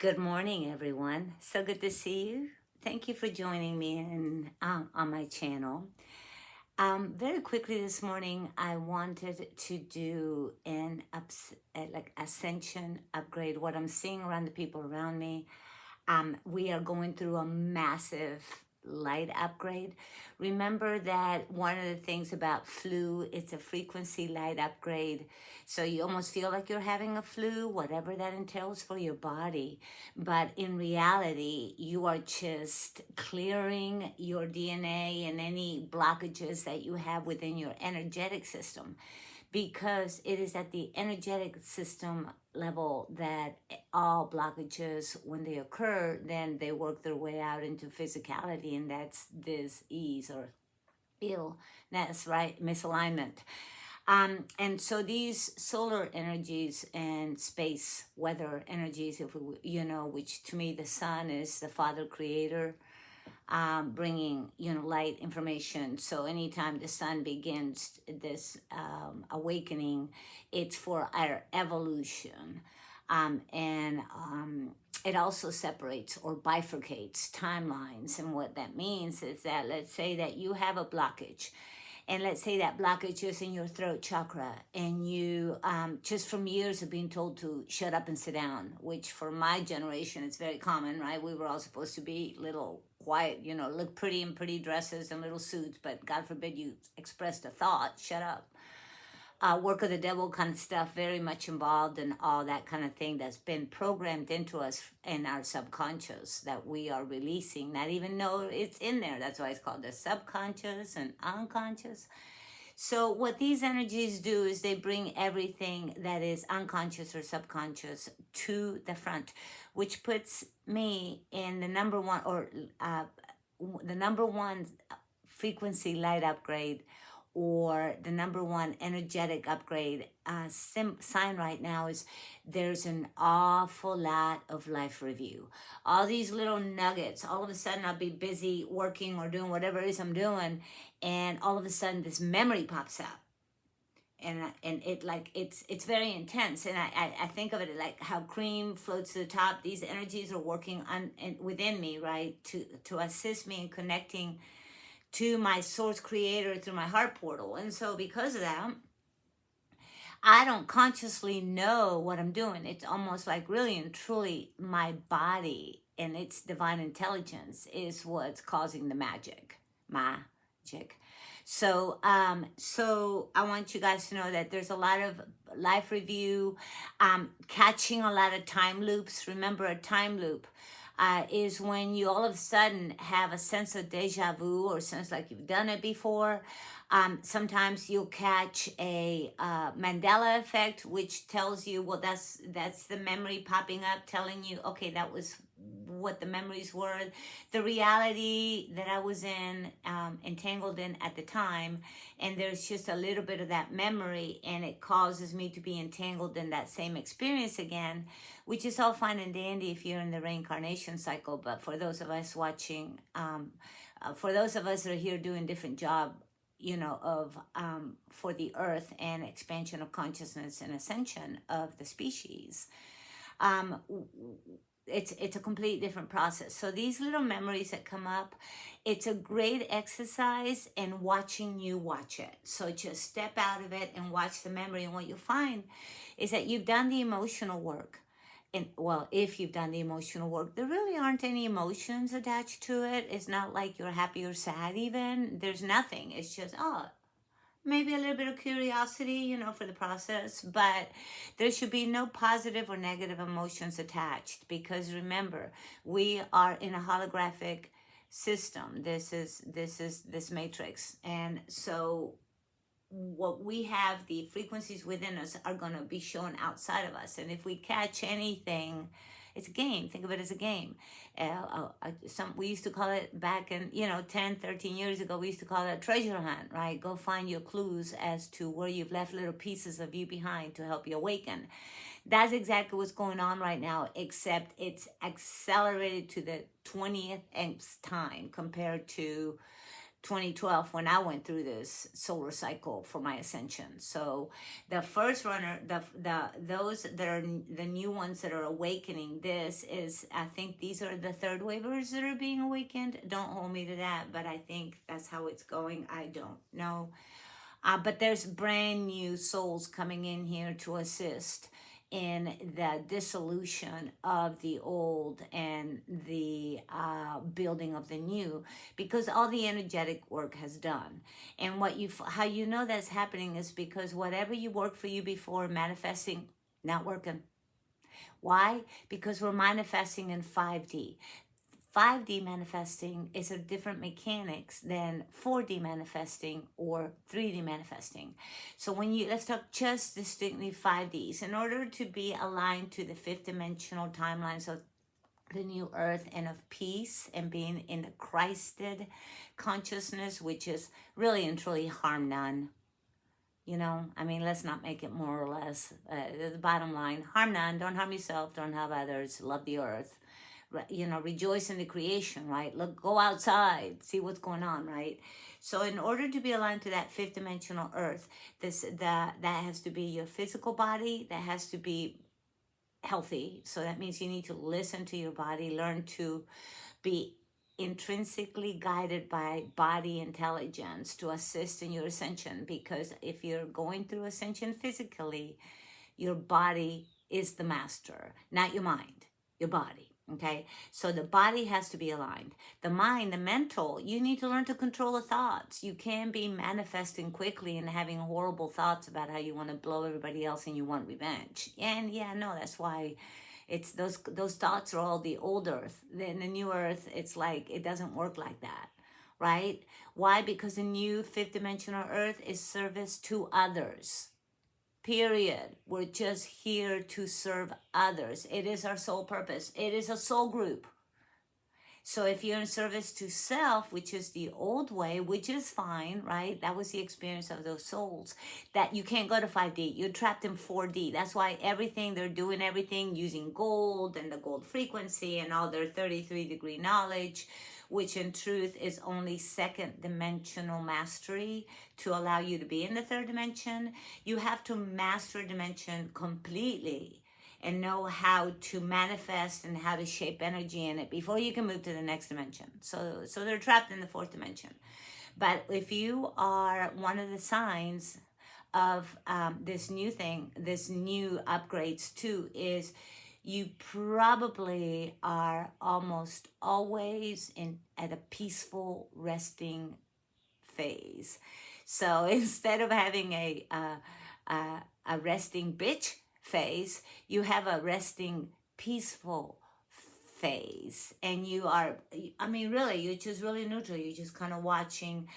Good morning, everyone. So good to see you. Thank you for joining me on my channel. Very quickly this morning, I wanted to do like Ascension upgrade. What I'm seeing around the people around me, we are going through a massive light upgrade. Remember that one of the things about flu, it's a frequency light upgrade. So you almost feel like you're having a flu, whatever that entails for your body. But in reality, you are just clearing your DNA and any blockages that you have within your energetic system, because it is at the energetic system level that all blockages, when they occur, then they work their way out into physicality, and that's disease or illness, right? Misalignment. And so these solar energies and space weather energies, if we, which to me the sun is the father creator, bringing light information. So anytime the sun begins this awakening, it's for our evolution, and it also separates or bifurcates timelines. And what that means is that, let's say that you have a blockage, and let's say that blockage is in your throat chakra, and you just from years of being told to shut up and sit down, which for my generation it's very common, right? We were all supposed to be little quiet, look pretty in pretty dresses and little suits, but God forbid you expressed a thought, shut up. Work of the devil kind of stuff, very much involved in all that kind of thing that's been programmed into us in our subconscious, that we are releasing, not even know it's in there. That's why it's called the subconscious and unconscious. So what these energies do is they bring everything that is unconscious or subconscious to the front, which puts me in the number one frequency light upgrade, or the number one energetic upgrade sign right now. Is there's an awful lot of life review. All these little nuggets, all of a sudden I'll be busy working or doing whatever it is I'm doing, and all of a sudden this memory pops up. And it's very intense, and I think of it like how cream floats to the top. These energies are working within me, right, to assist me in connecting to my source creator through my heart portal. And so because of that, I don't consciously know what I'm doing. It's almost like really and truly my body and its divine intelligence is what's causing the magic. So I want you guys to know that there's a lot of life review, catching a lot of time loops. Remember, a time loop is when you all of a sudden have a sense of deja vu, or sense like you've done it before. Sometimes you'll catch a Mandela effect, which tells you, well, that's the memory popping up, telling you, okay, that was what the memories were, the reality that I was entangled in at the time, and there's just a little bit of that memory, and it causes me to be entangled in that same experience again, which is all fine and dandy if you're in the reincarnation cycle. But for those of us watching, for those of us that are here doing different job, of for the earth and expansion of consciousness and ascension of the species, it's a complete different process. So these little memories that come up, it's a great exercise in watching you watch it. So just step out of it and watch the memory, and what you'll find is that you've done the emotional work. And well, if you've done the emotional work, there really aren't any emotions attached to it. It's not like you're happy or sad even. There's nothing. It's just, maybe a little bit of curiosity, for the process, but there should be no positive or negative emotions attached, because remember, we are in a holographic system. This is this matrix. And so what we have, the frequencies within us are going to be shown outside of us. And if we catch anything, it's a game. Think of it as a game. We used to call it back in, 10, 13 years ago, we used to call it a treasure hunt, right? Go find your clues as to where you've left little pieces of you behind to help you awaken. That's exactly what's going on right now, except it's accelerated to the 20th nth time compared to 2012 when I went through this solar cycle for my ascension. So the first runner, the those that are the new ones that are awakening, this is, I think these are the third wavers that are being awakened. Don't hold me to that, but I think that's how it's going. I don't know. But there's brand new souls coming in here to assist in the dissolution of the old and the building of the new, because all the energetic work has done. And how you know that's happening is because whatever you worked for you before, manifesting, not working. Why? Because we're manifesting in 5D. 5D manifesting is a different mechanics than 4D manifesting or 3D manifesting. So let's talk just distinctly 5Ds. In order to be aligned to the fifth dimensional timelines of the new earth and of peace and being in the Christed consciousness, which is really and truly harm none. I mean, let's not make it more or less. The bottom line, harm none, don't harm yourself, don't harm others, love the earth. Rejoice in the creation, right? Look, go outside, see what's going on, right? So in order to be aligned to that fifth dimensional earth, that has to be your physical body, that has to be healthy. So that means you need to listen to your body, learn to be intrinsically guided by body intelligence to assist in your ascension. Because if you're going through ascension physically, your body is the master, not your mind, your body. Okay, so the body has to be aligned. The mind, the mental, you need to learn to control the thoughts. You can't be manifesting quickly and having horrible thoughts about how you want to blow everybody else and you want revenge. And yeah, no, that's why it's those thoughts are all the old earth. Then the new earth, it's like it doesn't work like that, right? Why? Because the new fifth dimensional earth is service to others. Period. We're just here to serve others. It is our sole purpose. It is a soul group. So if you're in service to self, which is the old way, which is fine, right? That was the experience of those souls, that you can't go to 5D. You're trapped in 4D. That's why they're doing everything using gold and the gold frequency and all their 33-degree knowledge, which in truth is only second dimensional mastery to allow you to be in the third dimension. You have to master a dimension completely and know how to manifest and how to shape energy in it before you can move to the next dimension. So they're trapped in the fourth dimension. But if you are one of the signs of this new thing, this new upgrades too, is you probably are almost always at a peaceful resting phase. So instead of having a resting bitch phase, you have a resting peaceful phase, and you're just really neutral. You're just kind of watching.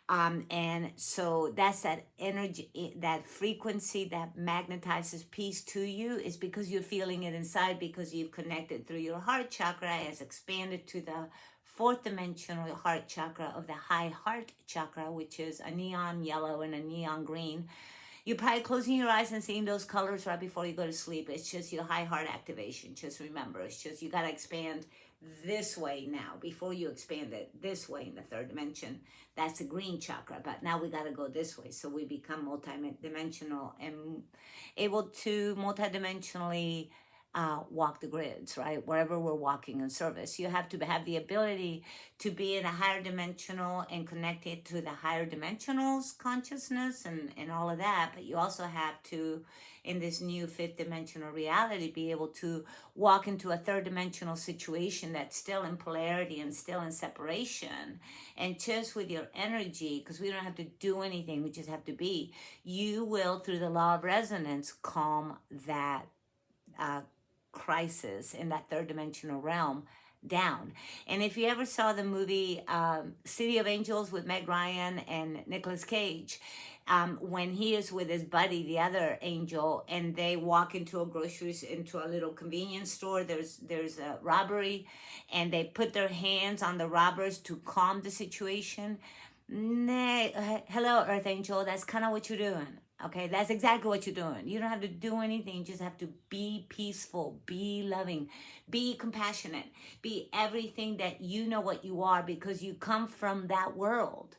And so that's that energy, that frequency that magnetizes peace to you, is because you're feeling it inside, because you've connected through your heart chakra, has expanded to the fourth dimensional heart chakra of the high heart chakra, which is a neon yellow and a neon green. You're probably closing your eyes and seeing those colors right before you go to sleep. It's just your high heart activation. Just remember, it's just you got to expand this way now before you expand it this way in the third dimension. That's the green chakra, but now we got to go this way, so we become multi-dimensional and able to multi-dimensionally walk the grids, right? Wherever we're walking in service, you have to have the ability to be in a higher dimensional and connected to the higher dimensionals consciousness and all of that. But you also have to, in this new fifth dimensional reality, be able to walk into a third dimensional situation that's still in polarity and still in separation. And just with your energy, because we don't have to do anything, we just have to be, you will, through the law of resonance, calm that crisis in that third dimensional realm down. And if you ever saw the movie City of Angels with Meg Ryan and Nicolas Cage, when he is with his buddy, the other angel, and they walk into a little convenience store, there's a robbery, and they put their hands on the robbers to calm the situation. Hello, Earth Angel, that's kind of what you're doing. Okay, that's exactly what you're doing. You don't have to do anything. You just have to be peaceful, be loving, be compassionate, be everything that you know what you are because you come from that world,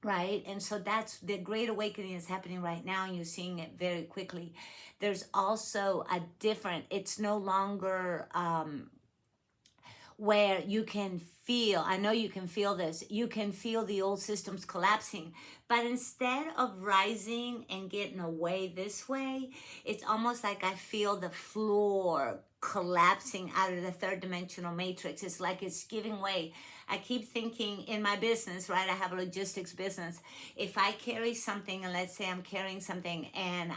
right? And so that's the great awakening is happening right now, and you're seeing it very quickly. There's also a different, it's no longer where you can feel, I know you can feel this, you can feel the old systems collapsing, but instead of rising and getting away this way, it's almost like I feel the floor collapsing out of the third dimensional matrix. It's like it's giving way. I keep thinking in my business, right? I have a logistics business. If I carry something, and let's say I'm carrying something, and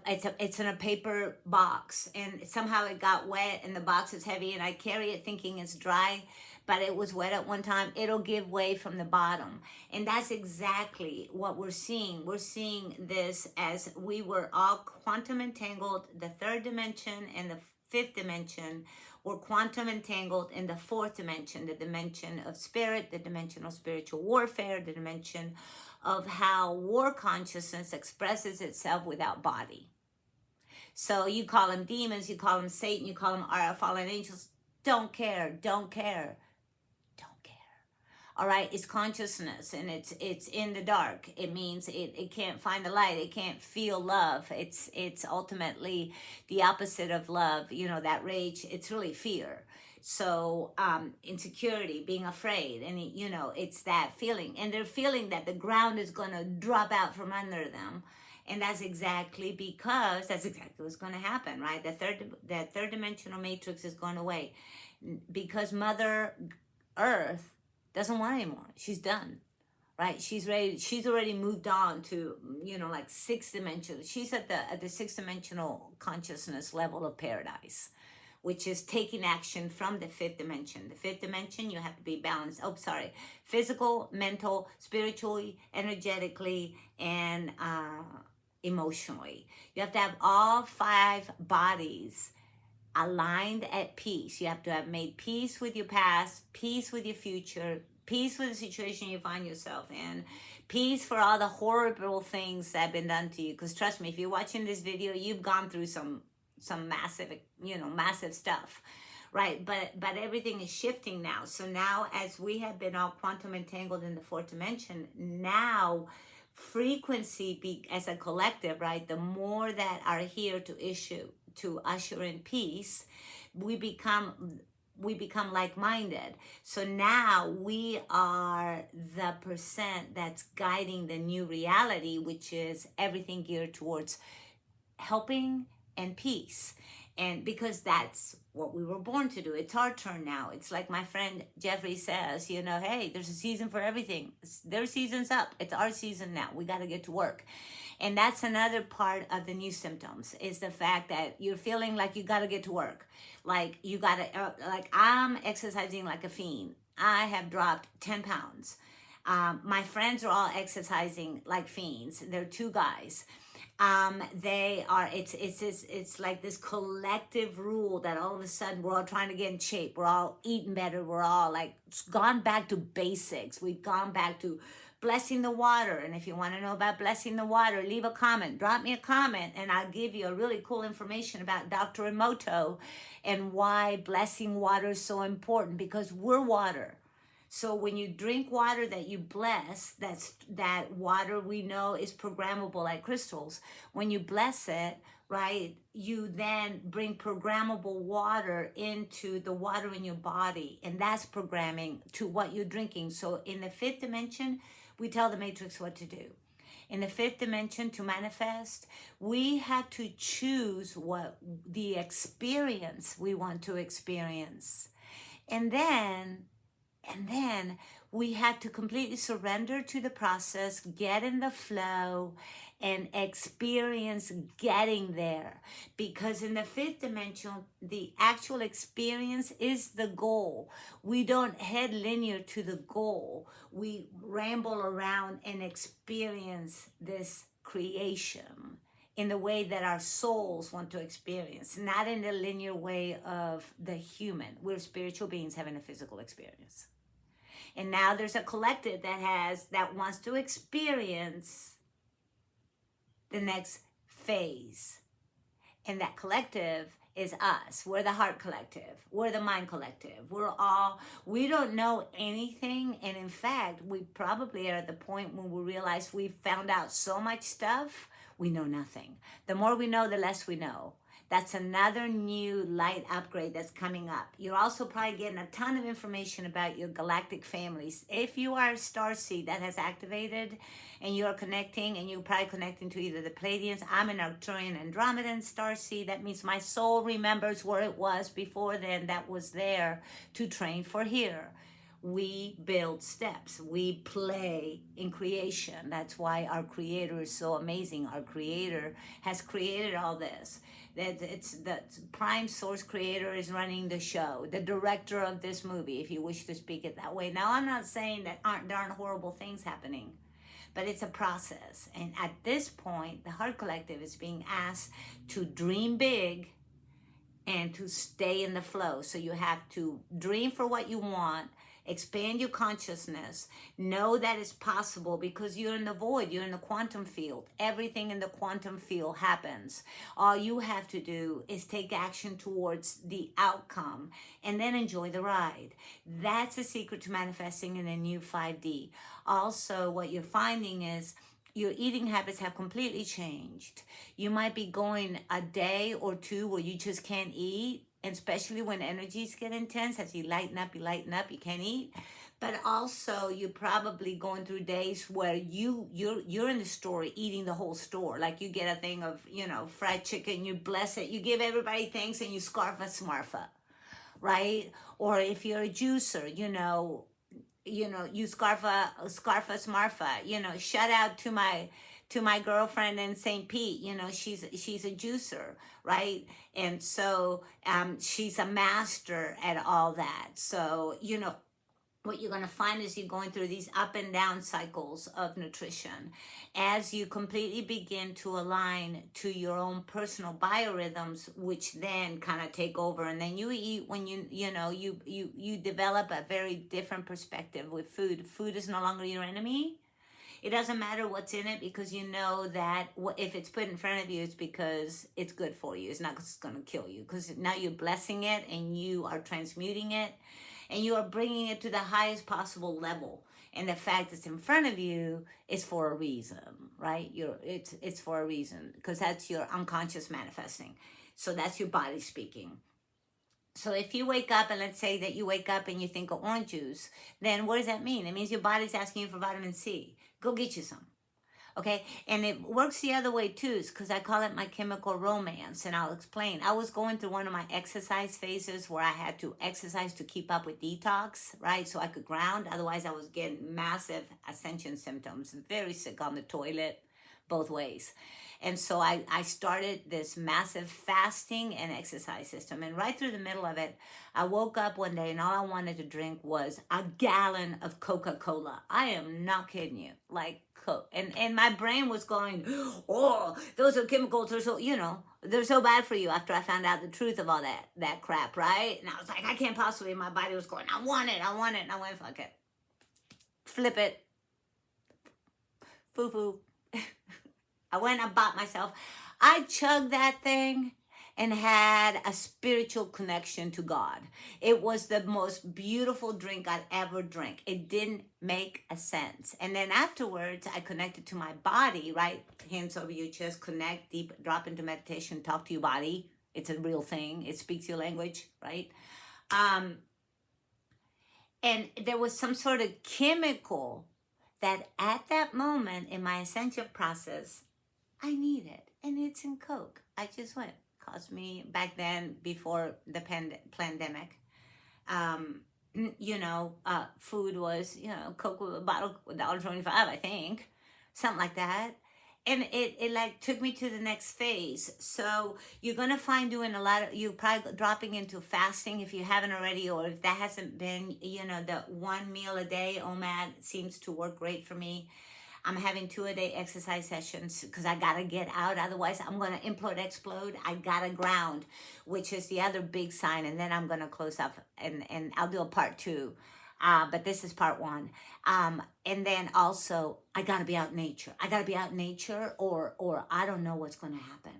it's in a paper box, and somehow it got wet and the box is heavy, and I carry it thinking it's dry, but it was wet at one time, it'll give way from the bottom. And that's exactly what we're seeing. We're seeing this as we were all quantum entangled. The third dimension and the fifth dimension were quantum entangled in the fourth dimension, the dimension of spirit, the dimension of spiritual warfare, the dimension of how war consciousness expresses itself without body. So you call them demons, you call them Satan, you call them our fallen angels. Don't care, don't care, don't care. All right, it's consciousness, and it's in the dark. It means it can't find the light. It can't feel love. It's ultimately the opposite of love. You know, that rage, it's really fear. So insecurity, being afraid, and it's that feeling, and they're feeling that the ground is going to drop out from under them. And that's exactly what's going to happen, right? That third dimensional matrix is going away because Mother Earth doesn't want anymore. She's done, right? She's ready. She's already moved on to, like sixth dimension. She's at the sixth dimensional consciousness level of paradise, which is taking action from the fifth dimension. The fifth dimension, you have to be balanced. Physical, mental, spiritually, energetically, and emotionally. You have to have all five bodies aligned at peace. You have to have made peace with your past, peace with your future, peace with the situation you find yourself in, peace for all the horrible things that have been done to you. Because trust me, if you're watching this video, you've gone through some massive stuff, right? But everything is shifting now. So now, as we have been all quantum entangled in the fourth dimension, now frequency as a collective, right? The more that are here to usher in peace, we become like-minded. So now we are the percent that's guiding the new reality, which is everything geared towards helping and peace. And because that's what we were born to do. It's our turn now. It's like my friend Jeffrey says, hey, there's a season for everything. Their season's up. It's our season now. We got to get to work. And that's another part of the new symptoms, is the fact that you're feeling like you got to get to work. Like you got to, like I'm exercising like a fiend. I have dropped 10 pounds. My friends are all exercising like fiends. They're two guys. They are, it's like this collective rule that all of a sudden we're all trying to get in shape. We're all eating better. We're all like gone back to basics. We've gone back to blessing the water. And if you want to know about blessing the water, leave a comment, drop me a comment, and I'll give you a really cool information about Dr. Emoto and why blessing water is so important, because we're water. So when you drink water that you bless, that water we know is programmable like crystals. When you bless it, right, you then bring programmable water into the water in your body, and that's programming to what you're drinking. So in the fifth dimension, we tell the matrix what to do. In the fifth dimension, to manifest, we have to choose what the experience we want to experience. And then we have to completely surrender to the process, get in the flow, and experience getting there. Because in the fifth dimension, the actual experience is the goal. We don't head linear to the goal. We ramble around and experience this creation in the way that our souls want to experience, not in the linear way of the human. We're spiritual beings having a physical experience. And now there's a collective that wants to experience the next phase. And that collective is us. We're the heart collective. We're the mind collective. We don't know anything. And in fact, we probably are at the point when we realize we've found out so much stuff, we know nothing. The more we know, the less we know. That's another new light upgrade that's coming up. You're also probably getting a ton of information about your galactic families. If you are a starseed that has activated and you're connecting, and you're probably connecting to either the Pleiadians, I'm an Arcturian Andromedan starseed. That means my soul remembers where it was before then that was there to train for here. We build steps. We play in creation. That's why our creator is so amazing. Our creator has created all this. That it's the prime source creator is running the show, the director of this movie, if you wish to speak it that way. Now, I'm not saying that aren't horrible things happening, but it's a process. And at this point, the Heart Collective is being asked to dream big and to stay in the flow. So you have to dream for what you want, expand your consciousness, know that it's possible because you're in the void, you're in the quantum field. Everything in the quantum field happens. All you have to do is take action towards the outcome and then enjoy the ride. That's the secret to manifesting in a new 5D. Also, what you're finding is your eating habits have completely changed. You might be going a day or two where you just can't eat, and especially when energies get intense, as you lighten up, you can't eat. But also, you're probably going through days where you're in the store eating the whole store. Like you get a thing of, fried chicken, you bless it, you give everybody thanks, and you scarf a smarfa, right? Or if you're a juicer, you scarf a smarfa. Shout out to my girlfriend in St. Pete. She's a juicer, right? And so she's a master at all that. So what you're going to find is you're going through these up and down cycles of nutrition as you completely begin to align to your own personal biorhythms, which then kind of take over. And then you eat when you develop a very different perspective with food. Food is no longer your enemy. It doesn't matter what's in it, because you know that if it's put in front of you, it's because it's good for you. It's not because it's going to kill you, because now you're blessing it and you are transmuting it and you are bringing it to the highest possible level. And the fact it's in front of you is for a reason, right? It's for a reason, because that's your unconscious manifesting. So that's your body speaking. So if you wake up, and let's say that you wake up and you think of orange juice, then what does that mean? It means your body's asking you for vitamin C. Go get you some. Okay, and it works the other way too, because I call it my chemical romance, and I'll explain. I was going through one of my exercise phases where I had to exercise to keep up with detox, right? So I could ground. Otherwise, I was getting massive Ascension symptoms, very sick on the toilet, both ways. And so I started this massive fasting and exercise system. And right through the middle of it, I woke up one day and all I wanted to drink was a gallon of Coca-Cola. I am not kidding you. Like Coke. And my brain was going, oh, those are chemicals. They're so, they're so bad for you, after I found out the truth of all that crap, right? And I was like, I can't possibly. My body was going, I want it. And I went, fuck it. Flip it. Foo-foo. I went and bought myself. I chugged that thing and had a spiritual connection to God. It was the most beautiful drink I'd ever drank. It didn't make a sense. And then afterwards, I connected to my body, right? Hands over your chest, connect, deep, drop into meditation, talk to your body. It's a real thing. It speaks your language, right? And there was some sort of chemical that at that moment in my ascension process, I need it, and it's in Coke. I just went. Cost me back then, before the pandemic. Food was, Coke with a bottle, $1.25, I think, something like that. And it like took me to the next phase. So you're gonna find doing you're probably dropping into fasting if you haven't already, or if that hasn't been, the one meal a day OMAD seems to work great for me. I'm having 2-a-day exercise sessions because I got to get out. Otherwise, I'm going to explode. I got to ground, which is the other big sign. And then I'm going to close up and I'll do a part 2 But this is part one. And then also, I gotta be out in nature. I gotta be out in nature, or I don't know what's gonna happen.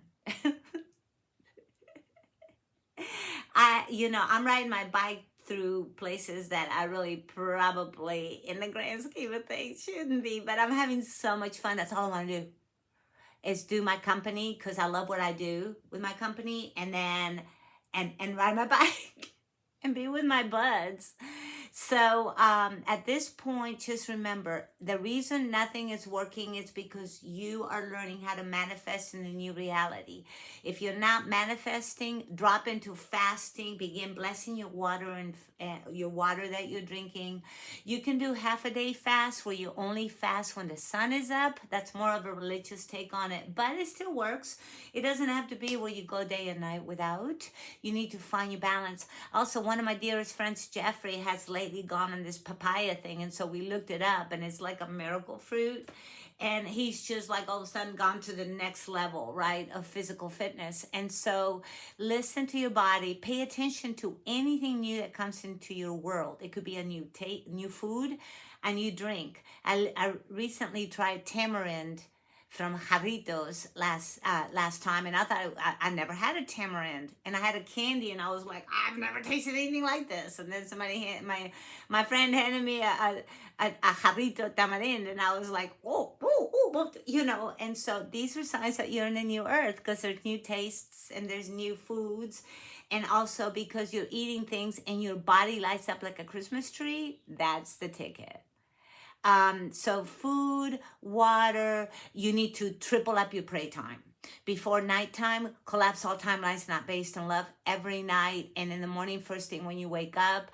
I'm riding my bike through places that I really probably, in the grand scheme of things, shouldn't be. But I'm having so much fun. That's all I want to do is do my company because I love what I do with my company, and then and ride my bike and be with my buds. So at this point, just remember the reason nothing is working is because you are learning how to manifest in the new reality. If you're not manifesting, drop into fasting, begin blessing your water and your water that you're drinking. You can do half a day fast where you only fast when the sun is up. That's more of a religious take on it, but it still works. It doesn't have to be where you go day and night without. You need to find your balance. Also, one of my dearest friends, Jeffrey, has lately gone on this papaya thing, and so we looked it up, and it's like a miracle fruit. And he's just like all of a sudden gone to the next level, right, of physical fitness. And so listen to your body. Pay attention to anything new that comes into your world. It could be a new food, a new drink. I recently tried tamarind from Jarritos last time, and I thought I never had a tamarind, and I had a candy, and I was like, I've never tasted anything like this. And then my friend handed me a Jarrito tamarind, and I was like, oh. And so these are signs that you're in a new earth because there's new tastes and there's new foods. And also because you're eating things and your body lights up like a Christmas tree, that's the ticket. So food, water, you need to triple up your pray time. Before nighttime, collapse all timelines not based on love every night. And in the morning, first thing when you wake up,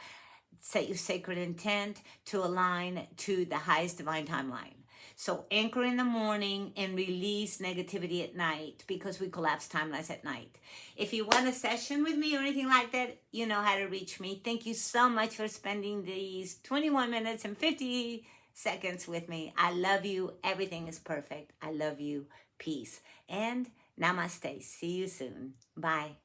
set your sacred intent to align to the highest divine timeline. So anchor in the morning and release negativity at night because we collapse timelines at night. If you want a session with me or anything like that, you know how to reach me. Thank you so much for spending these 21 minutes and 50 seconds with me. I love you. Everything is perfect. I love you. Peace. And namaste. See you soon. Bye.